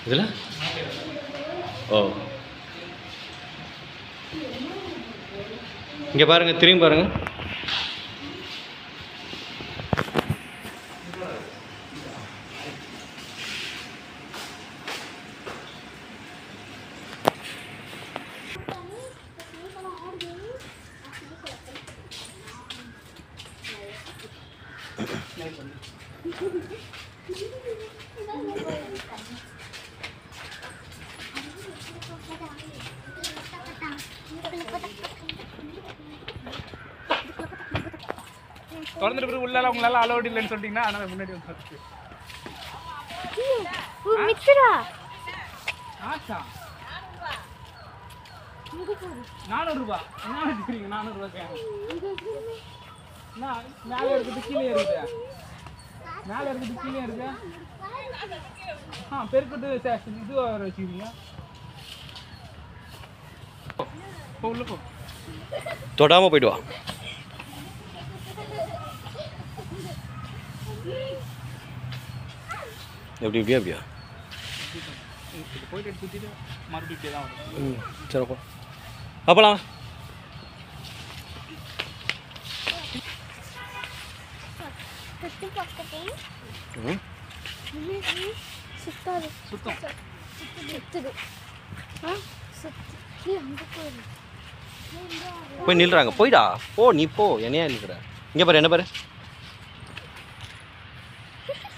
இதில் ஓ இங்கே பாருங்கள், திரும்பி பாருங்கள். தொடர்ந்து பிறகு உள்ள உங்களால அலோட் இல்லைன்னு சொல்லிட்டீங்கன்னா ஆனால் முன்னாடி வந்து ஆச்சா 400 ரூபா என்ன வச்சுக்கிறீங்க? 400 ரூபா மேலே இருக்குது கீழே இருக்குது, மேலே இருக்குது கீழே இருக்கு. பெருக்கிட்டு இது வர வச்சுக்கிறீங்க. உள்ள போ, தொடாமல் போயிட்டு வா. எப்படி எப்படியா போயிட்டு சுற்றிட்டு மறுபடியும் இப்படியே தான் வரும். சரிப்பா அப்பலாம் போய் நில்றாங்க. போய்டா போ, நீ போ, என்னையா நிற்கிற? இங்கே பாரு, என்ன பாரு,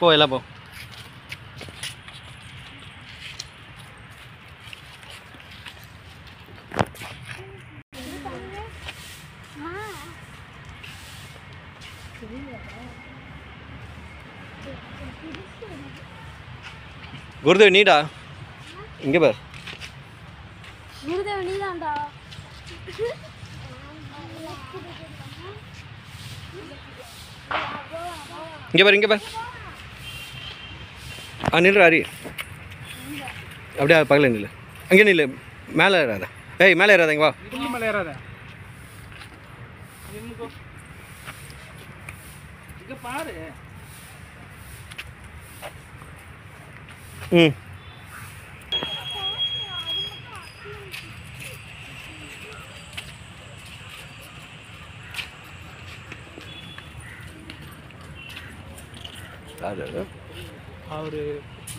போ எல்லாம் போ. குருதேவ் நீடா, இங்கே பாரு. குருதேவ் நீதான்டா. இங்கே பாரு, இங்கே பாரு. நில்ற ஹரி, அப்படியே பக்கத்தில் நில்லு. அங்கே நில்லு, மேலே ஏறாத. ஏய் மேலே ஏறாத, இங்கே வா. மேலே ஏறாத, இங்கே பாரு. ம் அவர்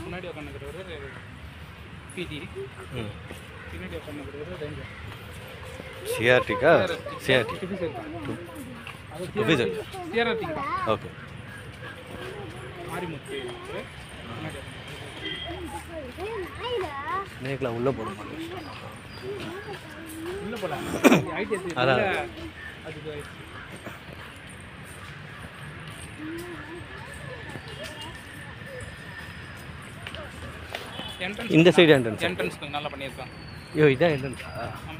முன்னாடி உட்காந்துக்கிறவர் பிடி, பின்னாடி உட்காந்துக்கிறவர் ரேஞ்சர். சிஆர்டிக்கா? CRT CRT okay. மாரிமுத்து நேக்கில் உள்ளே போட மாட்டேன். உள்ளே போகலாம். ஐடிஎஸ் அதான் அதுக்கு இந்த சைடு என்ட்ரன்ஸ். என்ட்ரன்ஸ் கொஞ்சம் நல்லா பண்ணியிருக்காங்க. ஐயோ இதான் என்ட்ரன்ஸா?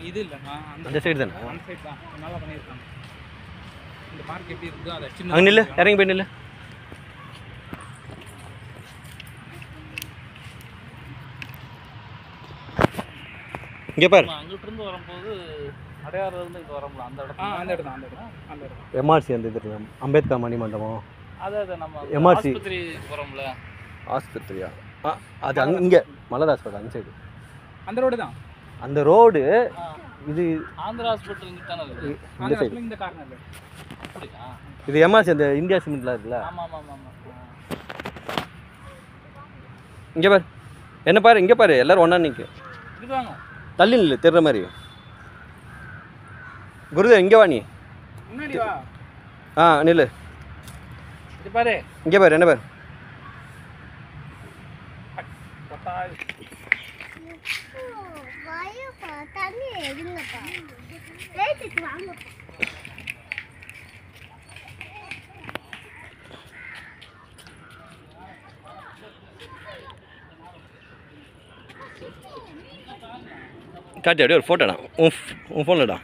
இது இல்லைண்ணா, அந்த சைடு தானே? அந்த சைடு தான் நல்லா பண்ணியிருக்காங்க. இந்த பார்க் எப்படி இருக்குதோ அதை சின்ன அங்கே நில்லு, இறங்கி போய் நில்லு. இங்கே பாரு, அங்கிட்டிருந்து வரும்போது அடையாறுலேருந்து இங்கே வரோம்ல அந்த இடம். அந்த இடம் தான், அந்த இடம், அந்த இடம். எம்ஆர்சி அந்த இது அம்பேத்கர் மணி மண்டபம். அதை நம்ம எம்ஆர்சி ஆஸ்பத்திரி போகிறோம்ல. ஆஸ்பத்திரியா? அது அங்கே இங்கே மலர் ஹாஸ்பிட்டல் அந்த சைடு. அந்த ரோடு தான் அந்த ரோடு. இது ஆந்திரா ஹாஸ்பிட்டல் இங்கே தானே இருக்குது. இந்த சைடு, இந்த கார்னர்ல. அப்படியா? இது எம்ஆர்சி அந்த இந்தியா சிமெண்ட்லாம் இருக்குல்ல. ஆமாம் ஆமாம் ஆமாம். இங்கே பாரு, என்ன பாரு, இங்கே பாரு, எல்லோரும் ஒன்றா நிற்க. இது வாங்க, தள்ளி நில்லு, தெரிற மாதிரி. குருதேவ் இங்கே வா, நீ முன்னாடி வா. நில்லு. இது பாரு, இங்கே பாரு, என்ன பாரு. காட்டி அப்படியே ஒரு ஃபோட்டோடா, உன் ஃபோனில்டா.